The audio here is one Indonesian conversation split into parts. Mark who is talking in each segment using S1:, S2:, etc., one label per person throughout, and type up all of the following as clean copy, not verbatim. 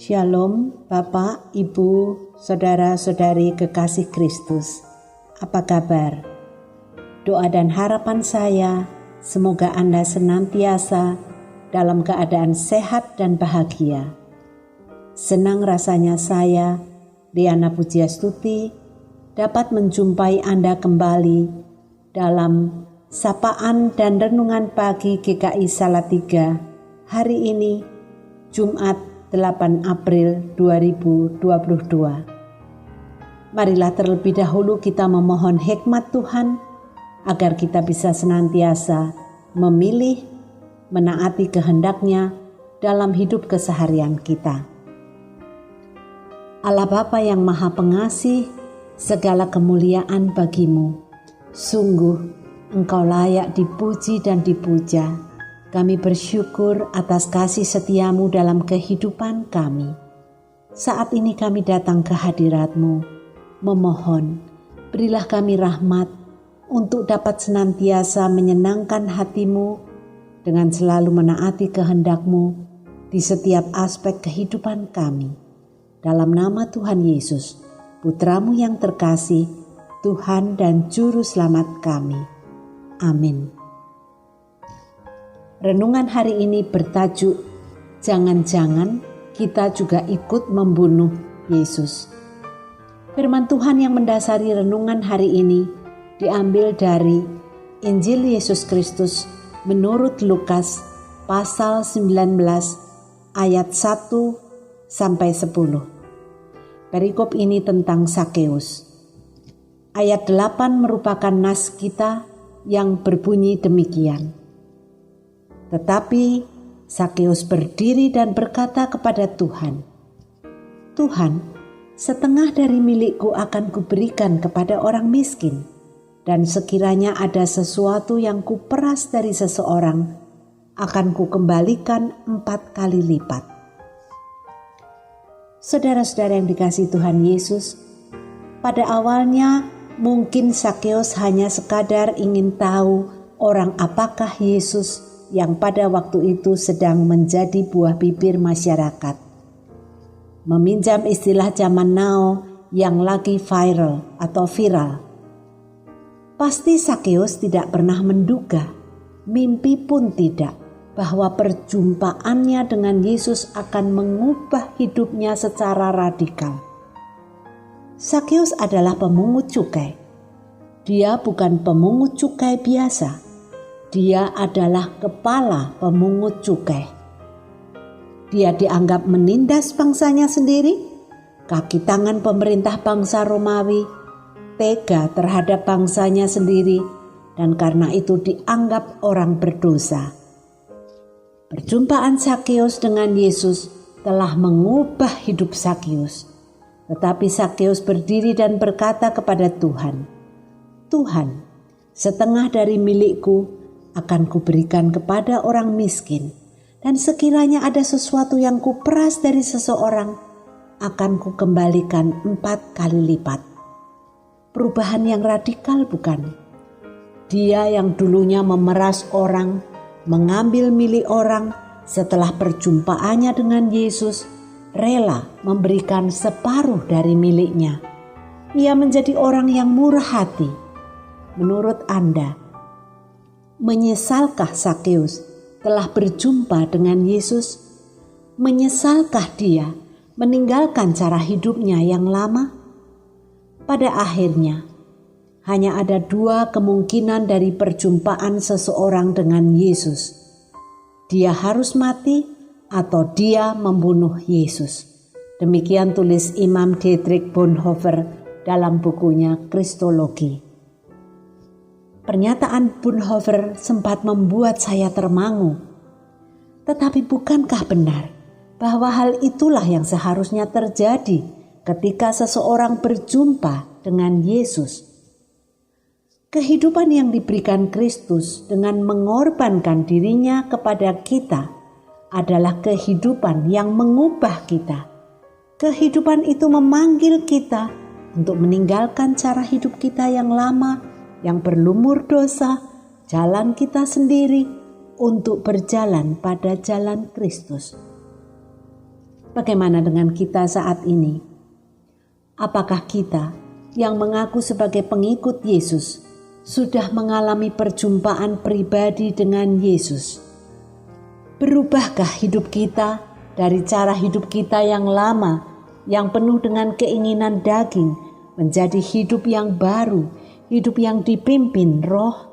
S1: Shalom Bapak, Ibu, Saudara-saudari kekasih Kristus. Apa kabar? Doa dan harapan saya, semoga Anda senantiasa dalam keadaan sehat dan bahagia. Senang rasanya saya, Liana Pujiastuti, dapat menjumpai Anda kembali dalam sapaan dan renungan pagi GKI Salatiga hari ini, Jumat 8 April 2022. Marilah terlebih dahulu kita memohon hikmat Tuhan agar kita bisa senantiasa memilih, menaati kehendak-Nya dalam hidup keseharian kita. Allah Bapa yang Maha Pengasih, segala kemuliaan bagimu. Sungguh Engkau layak dipuji dan dipuja. Kami bersyukur atas kasih setiamu dalam kehidupan kami. Saat ini kami datang ke hadirat-Mu, memohon, berilah kami rahmat untuk dapat senantiasa menyenangkan hati-Mu dengan selalu menaati kehendak-Mu di setiap aspek kehidupan kami. Dalam nama Tuhan Yesus, Putra-Mu yang terkasih, Tuhan dan Juru Selamat kami. Amin. Renungan hari ini bertajuk, jangan-jangan kita juga ikut membunuh Yesus. Firman Tuhan yang mendasari renungan hari ini diambil dari Injil Yesus Kristus menurut Lukas pasal 19 ayat 1 sampai 10. Perikop ini tentang Sakeus. Ayat 8 merupakan nas kita yang berbunyi demikian. Tetapi Sakeus berdiri dan berkata kepada Tuhan, "Tuhan, setengah dari milikku akan kuberikan kepada orang miskin, dan sekiranya ada sesuatu yang kuperas dari seseorang, akan kukembalikan 4 kali lipat." Saudara-saudara yang dikasihi Tuhan Yesus, pada awalnya mungkin Sakeus hanya sekadar ingin tahu orang apakah Yesus yang pada waktu itu sedang menjadi buah bibir masyarakat. Meminjam istilah zaman now yang lagi viral atau viral. Pasti Sakeus tidak pernah menduga, mimpi pun tidak, bahwa perjumpaannya dengan Yesus akan mengubah hidupnya secara radikal. Sakeus adalah pemungut cukai. Dia bukan pemungut cukai biasa. Dia adalah kepala pemungut cukai. Dia dianggap menindas bangsanya sendiri, kaki tangan pemerintah bangsa Romawi, tega terhadap bangsanya sendiri, dan karena itu dianggap orang berdosa. Perjumpaan Sakeus dengan Yesus telah mengubah hidup Sakeus. Tetapi Sakeus berdiri dan berkata kepada Tuhan, "Tuhan, setengah dari milikku akan kuberikan kepada orang miskin, dan sekiranya ada sesuatu yang kuperas dari seseorang, akan kukembalikan 4 kali lipat." Perubahan yang radikal bukan? Dia yang dulunya memeras orang, mengambil milik orang, setelah perjumpaannya dengan Yesus, rela memberikan separuh dari miliknya. Ia menjadi orang yang murah hati. Menurut Anda, menyesalkah Sakeus telah berjumpa dengan Yesus? Menyesalkah dia meninggalkan cara hidupnya yang lama? Pada akhirnya, hanya ada 2 kemungkinan dari perjumpaan seseorang dengan Yesus. Dia harus mati atau dia membunuh Yesus. Demikian tulis Imam Dietrich Bonhoeffer dalam bukunya Kristologi. Pernyataan Bonhoeffer sempat membuat saya termangu. Tetapi bukankah benar bahwa hal itulah yang seharusnya terjadi ketika seseorang berjumpa dengan Yesus? Kehidupan yang diberikan Kristus dengan mengorbankan dirinya kepada kita adalah kehidupan yang mengubah kita. Kehidupan itu memanggil kita untuk meninggalkan cara hidup kita yang lama, yang berlumur dosa, jalan kita sendiri, untuk berjalan pada jalan Kristus. Bagaimana dengan kita saat ini? Apakah kita yang mengaku sebagai pengikut Yesus sudah mengalami perjumpaan pribadi dengan Yesus? Berubahkah hidup kita dari cara hidup kita yang lama, yang penuh dengan keinginan daging, menjadi hidup yang baru, hidup yang dipimpin Roh?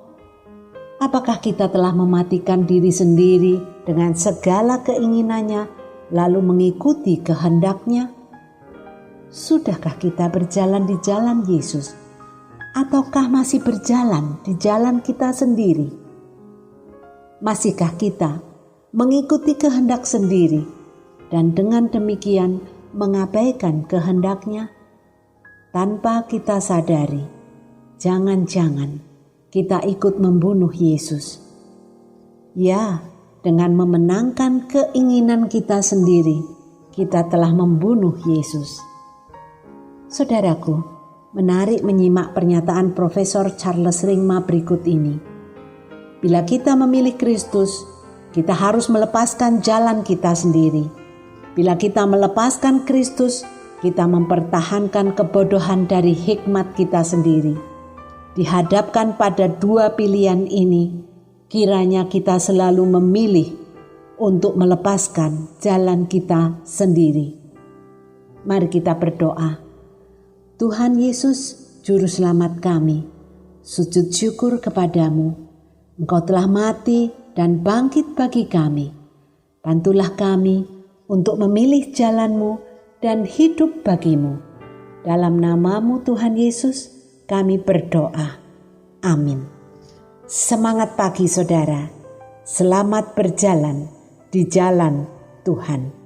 S1: Apakah kita telah mematikan diri sendiri dengan segala keinginannya, lalu mengikuti kehendak-Nya? Sudahkah kita berjalan di jalan Yesus, ataukah masih berjalan di jalan kita sendiri? Masihkah kita mengikuti kehendak sendiri dan dengan demikian mengabaikan kehendak-Nya? Tanpa kita sadari, jangan-jangan kita ikut membunuh Yesus. Ya, dengan memenangkan keinginan kita sendiri, kita telah membunuh Yesus. Saudaraku, menarik menyimak pernyataan Profesor Charles Ringma berikut ini. Bila kita memilih Kristus, kita harus melepaskan jalan kita sendiri. Bila kita melepaskan Kristus, kita mempertahankan kebodohan dari hikmat kita sendiri. Dihadapkan pada dua pilihan ini, kiranya kita selalu memilih untuk melepaskan jalan kita sendiri. Mari kita berdoa. Tuhan Yesus, Juru Selamat kami, sujud syukur kepadamu. Engkau telah mati dan bangkit bagi kami. Bantulah kami untuk memilih jalan-Mu dan hidup bagi-Mu. Dalam nama-Mu Tuhan Yesus, kami berdoa. Amin. Semangat pagi saudara. Selamat berjalan di jalan Tuhan.